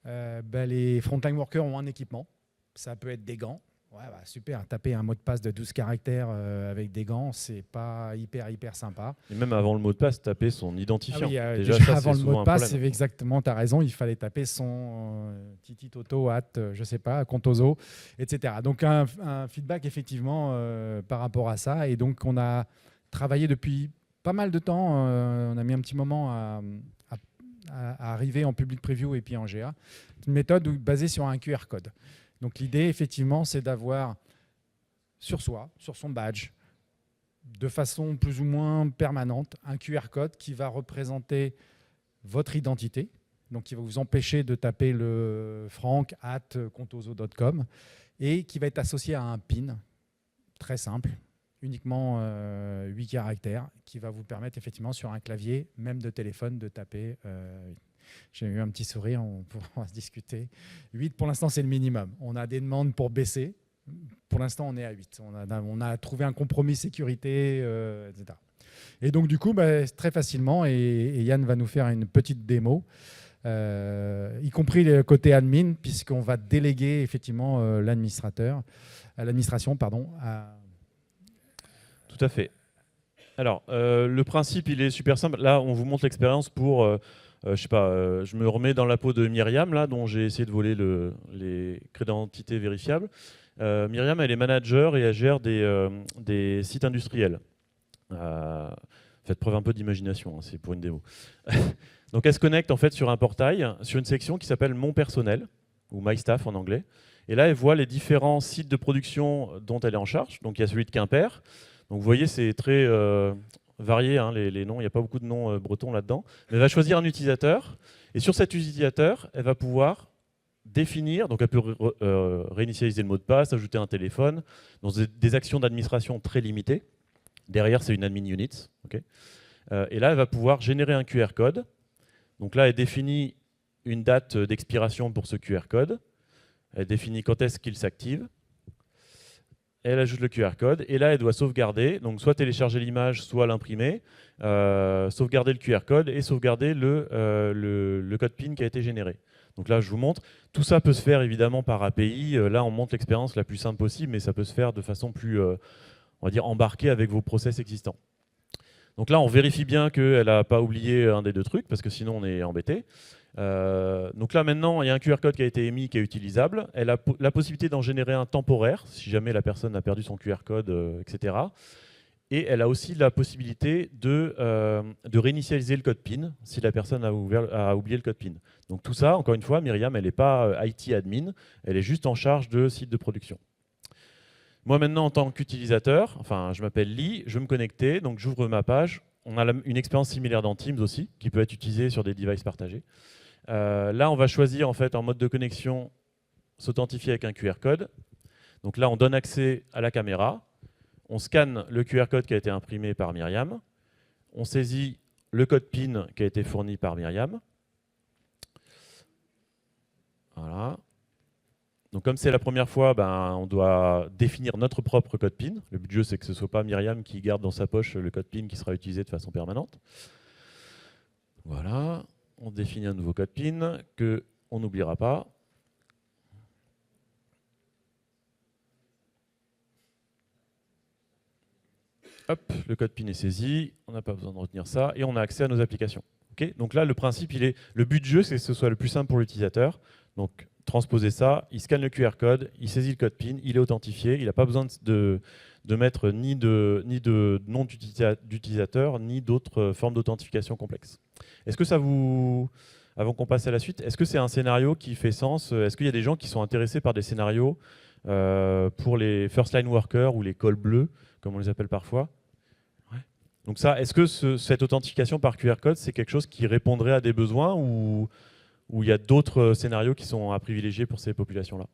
Speaker 1: les frontline workers ont un équipement. Ça peut être des gants, Ouais, bah, super. Taper un mot de passe de 12 caractères avec des gants, c'est pas hyper sympa.
Speaker 2: Et même avant le mot de passe, taper son
Speaker 1: Ah
Speaker 2: identifiant.
Speaker 1: oui,
Speaker 2: Déjà,
Speaker 1: déjà
Speaker 2: ça,
Speaker 1: avant
Speaker 2: c'est
Speaker 1: le mot
Speaker 2: souvent
Speaker 1: de
Speaker 2: un
Speaker 1: passe,
Speaker 2: problème.
Speaker 1: c'est exactement, tu as raison, il fallait taper son Titi Toto, je sais pas, Contoso, etc. Donc un feedback effectivement par rapport à ça. Et donc on a travaillé depuis pas mal de temps, on a mis un petit moment à arriver en public preview et puis en GA. Une méthode basée sur un QR code. Donc l'idée effectivement, c'est d'avoir sur soi, sur son badge, de façon plus ou moins permanente, un QR code qui va représenter votre identité, donc qui va vous empêcher de taper le franck@contoso.com et qui va être associé à un PIN très simple, uniquement 8 caractères, qui va vous permettre effectivement sur un clavier, même de téléphone, de taper. J'ai eu un petit sourire, on pourra se discuter. 8 pour l'instant c'est le minimum. On a des demandes pour baisser. Pour l'instant, on est à 8. On a trouvé un compromis sécurité, etc. Et donc, du coup, très facilement, et Yann va nous faire une petite démo, y compris le côté admin, puisqu'on va déléguer effectivement l'administration.
Speaker 2: Tout à fait. Alors, le principe, il est super simple. Là, on vous montre l'expérience pour... je sais pas, je me remets dans la peau de Myriam, là, dont j'ai essayé de voler les clés d'identité vérifiables. Myriam, elle est manager et elle gère des sites industriels. Faites preuve un peu d'imagination, hein, c'est pour une démo. Donc elle se connecte en fait sur un portail, sur une section qui s'appelle Mon personnel, ou My Staff en anglais. Et là, elle voit les différents sites de production dont elle est en charge. Donc il y a celui de Quimper. Donc vous voyez, c'est très varié, hein, les noms. Il n'y a pas beaucoup de noms bretons là-dedans. Mais elle va choisir un utilisateur. Et sur cet utilisateur, elle va pouvoir définir, donc elle peut réinitialiser le mot de passe, ajouter un téléphone, dans des actions d'administration très limitées. Derrière, c'est une admin unit. Okay. Et là, elle va pouvoir générer un QR code. Donc là, elle définit une date d'expiration pour ce QR code. Elle définit quand est-ce qu'il s'active. Elle ajoute le QR code. Et là, elle doit sauvegarder. Donc soit télécharger l'image, soit l'imprimer, sauvegarder le QR code et sauvegarder le code PIN qui a été généré. Donc là, je vous montre. Tout ça peut se faire évidemment par API. Là, on montre l'expérience la plus simple possible, mais ça peut se faire de façon plus, on va dire, embarquée avec vos process existants. Donc là, on vérifie bien qu'elle n'a pas oublié un des deux trucs, parce que sinon, on est embêté. Donc là, maintenant, il y a un QR code qui a été émis, qui est utilisable. Elle a la possibilité d'en générer un temporaire, si jamais la personne a perdu son QR code, etc. Et elle a aussi la possibilité de réinitialiser le code PIN si la personne a oublié le code PIN. Donc tout ça, encore une fois, Myriam, elle n'est pas IT admin, elle est juste en charge de site de production. Moi maintenant, en tant qu'utilisateur, enfin, je m'appelle Lee, je veux me connecter, donc j'ouvre ma page. On a une expérience similaire dans Teams aussi, qui peut être utilisée sur des devices partagés. Là, on va choisir en fait en mode de connexion, s'authentifier avec un QR code. Donc là, on donne accès à la caméra. On scanne le QR code qui a été imprimé par Myriam. On saisit le code PIN qui a été fourni par Myriam. Voilà. Donc comme c'est la première fois, on doit définir notre propre code PIN. Le but du jeu, c'est que ce ne soit pas Myriam qui garde dans sa poche le code PIN qui sera utilisé de façon permanente. Voilà. On définit un nouveau code PIN qu'on n'oubliera pas. Hop, le code PIN est saisi, on n'a pas besoin de retenir ça, et on a accès à nos applications. Okay, donc là, le principe, le but du jeu, c'est que ce soit le plus simple pour l'utilisateur. Donc, transposer ça, il scanne le QR code, il saisit le code PIN, il est authentifié, il n'a pas besoin de mettre ni de nom d'utilisateur, ni d'autres formes d'authentification complexes. Est-ce que ça vous... Avant qu'on passe à la suite, est-ce que c'est un scénario qui fait sens? Est-ce qu'il y a des gens qui sont intéressés par des scénarios pour les first line workers ou les cols bleus, comme on les appelle parfois? Ouais. Donc ça, est-ce que cette authentification par QR code, c'est quelque chose qui répondrait à des besoins ou il y a d'autres scénarios qui sont à privilégier pour ces populations-là?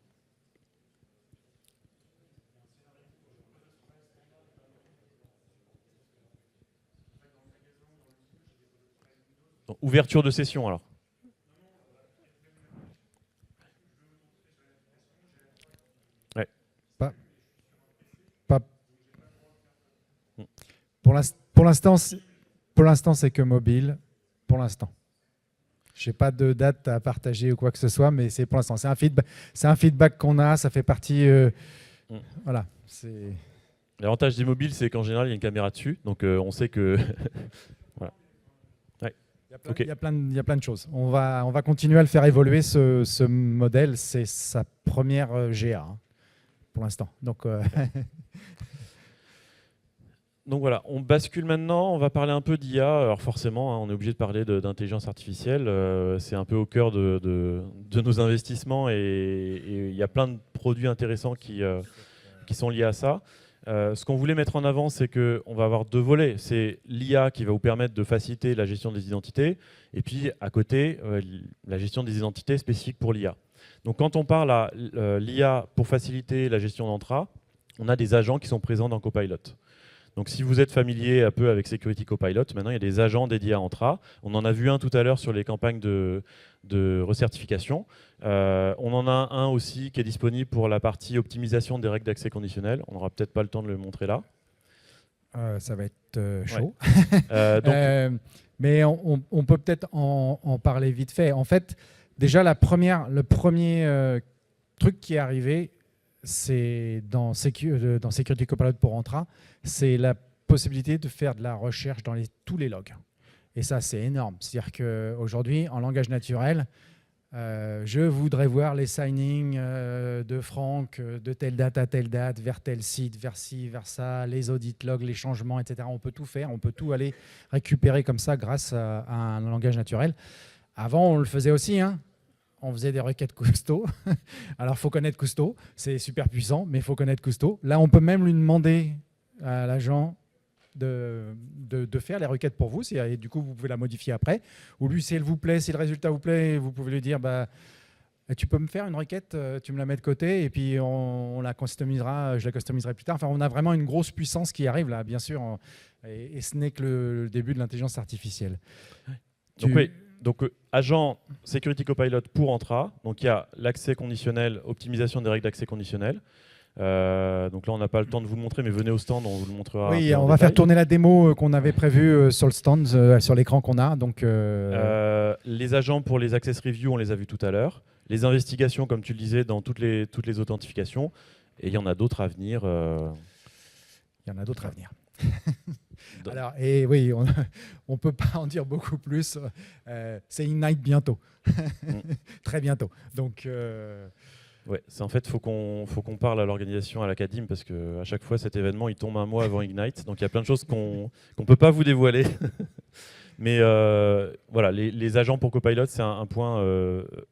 Speaker 2: Ouverture de session alors. Ouais.
Speaker 1: Pour l'instant, c'est que mobile. Pour l'instant. Je n'ai pas de date à partager ou quoi que ce soit, mais c'est pour l'instant. C'est un feedback qu'on a. Ça fait partie Voilà, c'est...
Speaker 2: L'avantage des mobiles, c'est qu'en général, il y a une caméra dessus, donc on sait que... voilà. Ouais.
Speaker 1: Il y a plein de choses. On va continuer à le faire évoluer, ce modèle. C'est sa première GA hein, pour l'instant.
Speaker 2: Donc voilà, on bascule maintenant, on va parler un peu d'IA. Alors forcément, hein, on est obligé de parler d'intelligence artificielle. C'est un peu au cœur de nos investissements et il y a plein de produits intéressants qui sont liés à ça. Ce qu'on voulait mettre en avant, c'est qu'on va avoir deux volets. C'est l'IA qui va vous permettre de faciliter la gestion des identités et puis à côté, la gestion des identités spécifiques pour l'IA. Donc quand on parle à l'IA pour faciliter la gestion d'Entra, on a des agents qui sont présents dans Copilot. Donc si vous êtes familier un peu avec Security Copilot, maintenant il y a des agents dédiés à Entra. On en a vu un tout à l'heure sur les campagnes de recertification. On en a un aussi qui est disponible pour la partie optimisation des règles d'accès conditionnel. On n'aura peut-être pas le temps de le montrer là.
Speaker 1: Ça va être chaud.
Speaker 2: Ouais.
Speaker 1: Mais on peut peut-être en parler vite fait. En fait, déjà, le premier truc qui est arrivé, c'est dans Security Copilot pour Entra, c'est la possibilité de faire de la recherche dans tous les logs. Et ça, c'est énorme. C'est-à-dire qu'aujourd'hui, en langage naturel, je voudrais voir les signings de Franck de telle date à telle date, vers tel site, vers ci, vers ça, les audit logs, les changements, etc. On peut tout faire, on peut tout aller récupérer comme ça grâce à un langage naturel. Avant, on le faisait aussi, hein. On faisait des requêtes Cousteau. Alors, il faut connaître Cousteau, c'est super puissant, mais il faut connaître Cousteau. Là, on peut même lui demander à l'agent de faire les requêtes pour vous, et du coup, vous pouvez la modifier après. Ou lui, si elle vous plaît, si le résultat vous plaît, vous pouvez lui dire tu peux me faire une requête, tu me la mets de côté, et puis on la customisera, je la customiserai plus tard. Enfin, on a vraiment une grosse puissance qui arrive là, bien sûr, et ce n'est que le début de l'intelligence artificielle.
Speaker 2: Donc, agent Security Copilot pour Entra. Donc, il y a l'accès conditionnel, optimisation des règles d'accès conditionnel. Donc là, on n'a pas le temps de vous le montrer, mais venez au stand, on vous le montrera.
Speaker 1: Oui, on va faire tourner la démo qu'on avait prévue sur le stand, sur l'écran qu'on a. Donc,
Speaker 2: les agents pour les access review, on les a vus tout à l'heure. Les investigations, comme tu le disais, dans toutes les authentifications. Et il y en a d'autres à venir.
Speaker 1: Il y en a d'autres à venir. Alors, et oui, on ne peut pas en dire beaucoup plus. C'est Ignite bientôt. Très bientôt. Donc,
Speaker 2: ouais, c'est en fait, faut qu'on parle à l'organisation, à l'Académie, parce qu'à chaque fois, cet événement, il tombe un mois avant Ignite. Donc, il y a plein de choses qu'on ne peut pas vous dévoiler. Mais voilà, les agents pour Copilot, c'est un point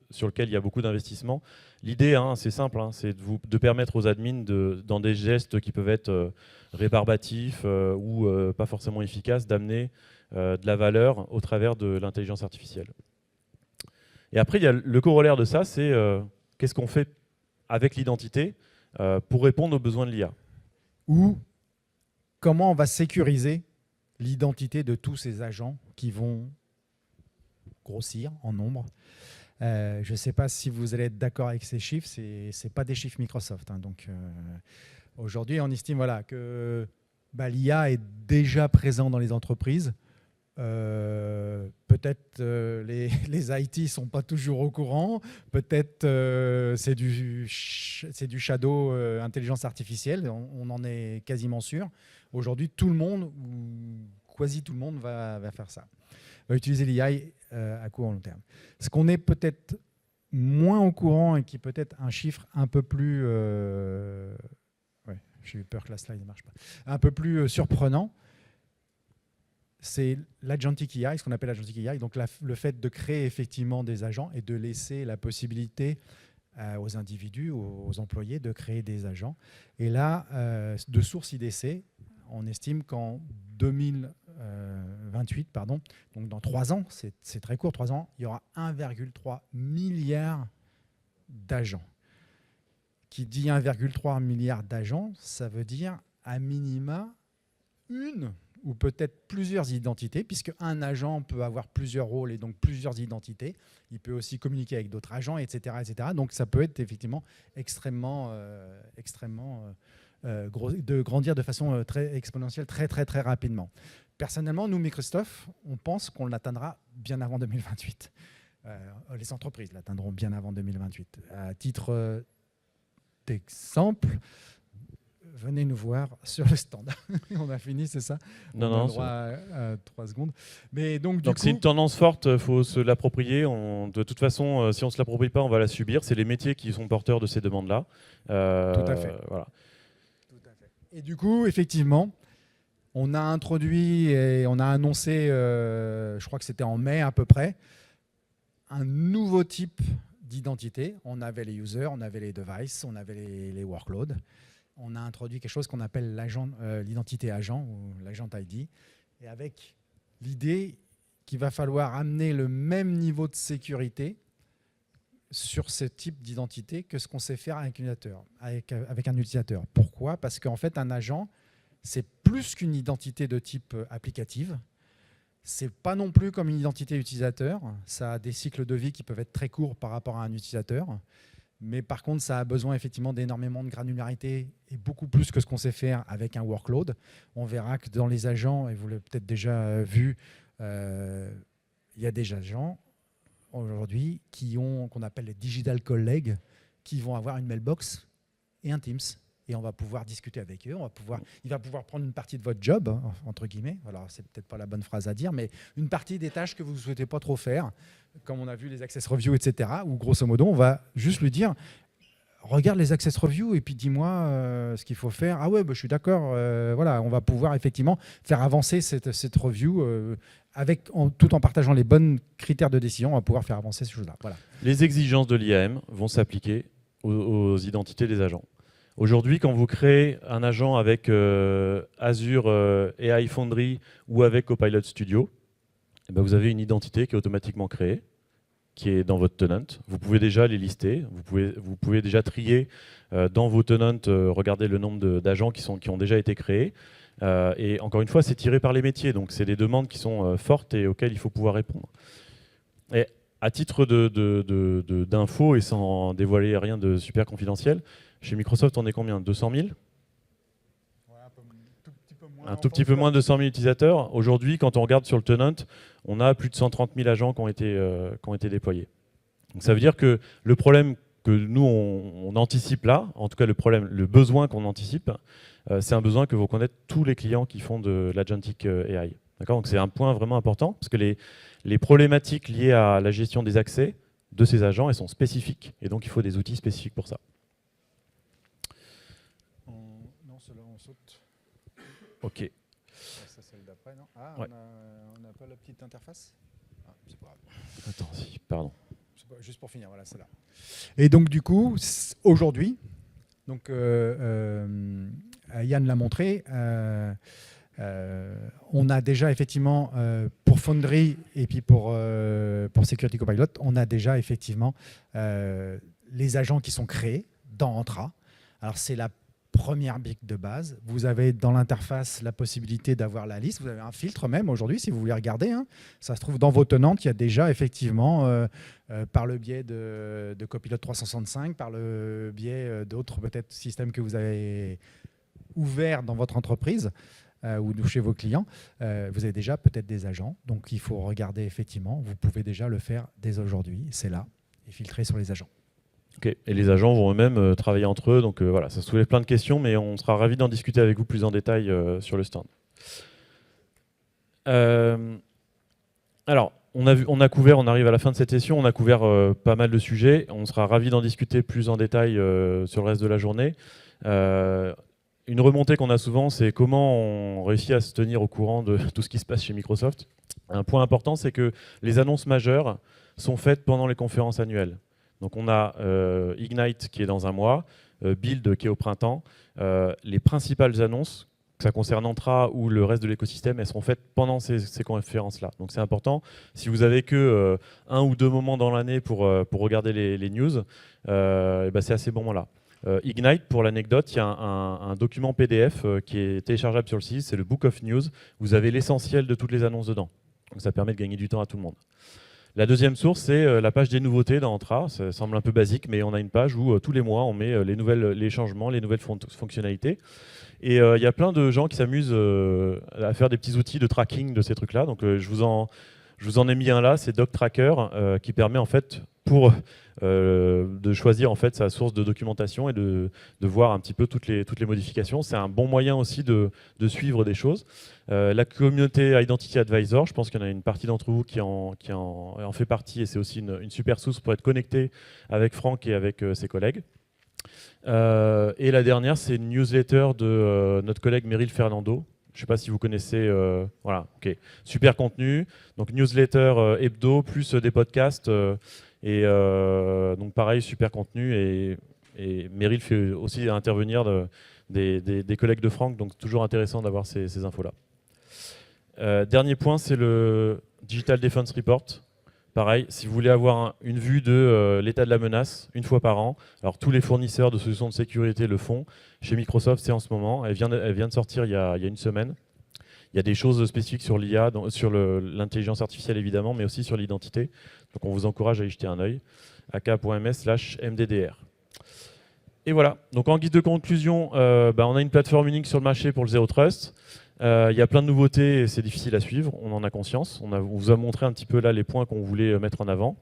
Speaker 2: sur lequel il y a beaucoup d'investissements. L'idée, c'est simple, c'est de permettre aux admins, dans des gestes qui peuvent être rébarbatifs ou pas forcément efficaces, d'amener de la valeur au travers de l'intelligence artificielle. Et après, il y a le corollaire de ça, c'est qu'est-ce qu'on fait avec l'identité pour répondre aux besoins de l'IA.
Speaker 1: Ou comment on va sécuriser l'identité de tous ces agents qui vont grossir en nombre. Je ne sais pas si vous allez être d'accord avec ces chiffres, ce n'est pas des chiffres Microsoft. Donc aujourd'hui, on estime que l'IA est déjà présent dans les entreprises. Peut-être les IT ne sont pas toujours au courant, peut-être c'est du shadow intelligence artificielle, on en est quasiment sûr. Aujourd'hui, tout le monde, ou quasi tout le monde, va faire ça, va utiliser l'IA à court et long terme. Ce qu'on est peut-être moins au courant et qui est peut-être un chiffre un peu plus... j'ai eu peur que la slide ne marche pas. Un peu plus surprenant, c'est l'agentic AI, ce qu'on appelle l'agentic AI, donc le fait de créer effectivement des agents et de laisser la possibilité aux individus, aux employés de créer des agents. Et là, de source IDC, on estime qu'en 2028, donc dans 3 ans, c'est très court, 3 ans, il y aura 1,3 milliard d'agents. Qui dit 1,3 milliard d'agents, ça veut dire à minima une ou peut-être plusieurs identités, puisque un agent peut avoir plusieurs rôles et donc plusieurs identités. Il peut aussi communiquer avec d'autres agents, etc., etc. Donc ça peut être effectivement extrêmement de grandir de façon très exponentielle, très, très, très rapidement. Personnellement, nous, Microsoft, on pense qu'on l'atteindra bien avant 2028. Les entreprises l'atteindront bien avant 2028. À titre d'exemple, venez nous voir sur le stand. On a fini, c'est ça?
Speaker 2: Non,
Speaker 1: On a
Speaker 2: non.
Speaker 1: le droit à 3 secondes. Mais donc
Speaker 2: Donc c'est une tendance forte, il faut se l'approprier. De toute façon, si on ne se l'approprie pas, on va la subir. C'est les métiers qui sont porteurs de ces demandes-là.
Speaker 1: Tout à fait.
Speaker 2: Voilà.
Speaker 1: Tout à fait. Et du coup, effectivement, on a introduit et on a annoncé, je crois que c'était en mai à peu près, un nouveau type d'identité. On avait les users, on avait les devices, on avait les workloads. On a introduit quelque chose qu'on appelle l'identité agent ou l'agent ID. Et avec l'idée qu'il va falloir amener le même niveau de sécurité sur ce type d'identité que ce qu'on sait faire avec un utilisateur. Pourquoi? Parce qu'en fait, un agent, c'est plus qu'une identité de type applicative. C'est pas non plus comme une identité utilisateur. Ça a des cycles de vie qui peuvent être très courts par rapport à un utilisateur. Mais par contre, ça a besoin effectivement d'énormément de granularité et beaucoup plus que ce qu'on sait faire avec un workload. On verra que dans les agents, et vous l'avez peut-être déjà vu, il y a des agents aujourd'hui qu'on appelle les digital colleagues, qui vont avoir une mailbox et un Teams. Et on va pouvoir discuter avec eux. Il va pouvoir prendre une partie de votre job, hein, entre guillemets. Voilà, c'est peut-être pas la bonne phrase à dire, mais une partie des tâches que vous ne souhaitez pas trop faire, comme on a vu les access reviews, etc. Où grosso modo, on va juste lui dire regarde les access reviews et puis dis-moi ce qu'il faut faire. Ah ouais, bah, je suis d'accord. Voilà, on va pouvoir effectivement faire avancer cette review tout en partageant les bons critères de décision. On va pouvoir faire avancer ces choses-là. Voilà.
Speaker 2: Les exigences de l'IAM vont s'appliquer aux identités des agents. Aujourd'hui, quand vous créez un agent avec Azure AI Foundry ou avec Copilot Studio, eh ben vous avez une identité qui est automatiquement créée, qui est dans votre tenant. Vous pouvez déjà les lister, vous pouvez déjà trier dans vos tenants, regarder le nombre d'agents qui ont déjà été créés. Et encore une fois, c'est tiré par les métiers, donc c'est des demandes qui sont fortes et auxquelles il faut pouvoir répondre. Et à titre d'info et sans dévoiler rien de super confidentiel, chez Microsoft, on est combien? 200 000? Un tout petit peu moins de 200 000 utilisateurs. Aujourd'hui, quand on regarde sur le tenant, on a plus de 130 000 agents qui ont été déployés. Donc ça veut dire que le problème que nous, on anticipe là, en tout cas le besoin qu'on anticipe, c'est un besoin que vont connaître tous les clients qui font de l'agentic AI. Donc c'est un point vraiment important, parce que les problématiques liées à la gestion des accès de ces agents, elles sont spécifiques, et donc il faut des outils spécifiques pour ça.
Speaker 1: Non, cela on saute.
Speaker 2: Ok.
Speaker 1: Ça, c'est le d'après, non? Ah,
Speaker 2: ouais.
Speaker 1: On n'a pas la petite interface? Ah, c'est pas grave.
Speaker 2: Attends, si, pardon.
Speaker 1: Juste pour finir, voilà, c'est là. Et donc, du coup, aujourd'hui, donc, Yann l'a montré, on a déjà effectivement, pour Foundry et puis pour Security Copilot, on a déjà effectivement les agents qui sont créés dans Entra. Alors, c'est la première brique de base. Vous avez dans l'interface la possibilité d'avoir la liste. Vous avez un filtre même aujourd'hui, si vous voulez regarder. Hein. Ça se trouve dans vos tenantes. Il y a déjà effectivement, par le biais de Copilot 365, par le biais d'autres peut-être systèmes que vous avez ouverts dans votre entreprise ou chez vos clients, vous avez déjà peut-être des agents. Donc il faut regarder effectivement. Vous pouvez déjà le faire dès aujourd'hui. C'est là et filtrer sur les agents.
Speaker 2: Okay. Et les agents vont eux-mêmes travailler entre eux, donc voilà, ça soulève plein de questions, mais on sera ravis d'en discuter avec vous plus en détail sur le stand. Alors, on arrive à la fin de cette session, on a couvert pas mal de sujets, on sera ravis d'en discuter plus en détail sur le reste de la journée. Une remontée qu'on a souvent, c'est comment on réussit à se tenir au courant de tout ce qui se passe chez Microsoft. Un point important, c'est que les annonces majeures sont faites pendant les conférences annuelles. Donc on a Ignite qui est dans un mois, Build qui est au printemps. Les principales annonces, que ça concerne Entra ou le reste de l'écosystème, elles seront faites pendant ces conférences-là. Donc c'est important. Si vous avez que un ou deux moments dans l'année pour regarder les news, ben c'est à ces moments-là. Ignite, pour l'anecdote, il y a un document PDF qui est téléchargeable sur le site, c'est le Book of News. Vous avez l'essentiel de toutes les annonces dedans. Donc ça permet de gagner du temps à tout le monde. La deuxième source, c'est la page des nouveautés dans Entra. Ça semble un peu basique, mais on a une page où tous les mois, on met les changements, les nouvelles fonctionnalités. Et il y a plein de gens qui s'amusent à faire des petits outils de tracking de ces trucs-là. Donc je vous en ai mis un là, c'est Doc Tracker, qui permet en fait, pour de choisir en fait sa source de documentation et de voir un petit peu toutes les modifications. C'est un bon moyen aussi de suivre des choses. La communauté Identity Advisor, je pense qu'il y en a une partie d'entre vous qui en fait partie, et c'est aussi une super source pour être connecté avec Franck et avec ses collègues. Et la dernière, c'est une newsletter de notre collègue Meryl Fernando. Je ne sais pas si vous connaissez. Voilà, ok. Super contenu. Donc newsletter hebdo, plus des podcasts. Donc pareil, super contenu. Et Meryl fait aussi intervenir des collègues de Franck. Donc toujours intéressant d'avoir ces infos-là. Dernier point, c'est le Digital Defense Report. Pareil, si vous voulez avoir une vue de l'état de la menace une fois par an, alors tous les fournisseurs de solutions de sécurité le font. Chez Microsoft, c'est en ce moment. Elle vient de sortir il y a une semaine. Il y a des choses spécifiques sur l'IA, sur l'intelligence artificielle évidemment, mais aussi sur l'identité. Donc on vous encourage à y jeter un œil. aka.ms/mddr. Et voilà. Donc en guise de conclusion, on a une plateforme unique sur le marché pour le Zero Trust. Il y a plein de nouveautés et c'est difficile à suivre, on en a conscience. On vous a montré un petit peu là les points qu'on voulait mettre en avant.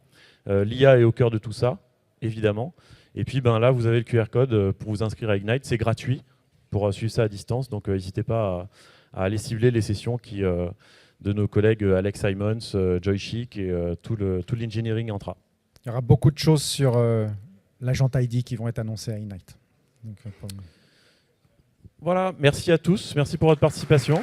Speaker 2: L'IA est au cœur de tout ça, évidemment. Et puis là, vous avez le QR code pour vous inscrire à Ignite. C'est gratuit pour suivre ça à distance. Donc n'hésitez pas à aller cibler les sessions de nos collègues Alex Simons, Joy Chic et tout l'engineering Entra.
Speaker 1: Il y aura beaucoup de choses sur l'agent ID qui vont être annoncées à Ignite. Donc,
Speaker 2: voilà, merci à tous, merci pour votre participation.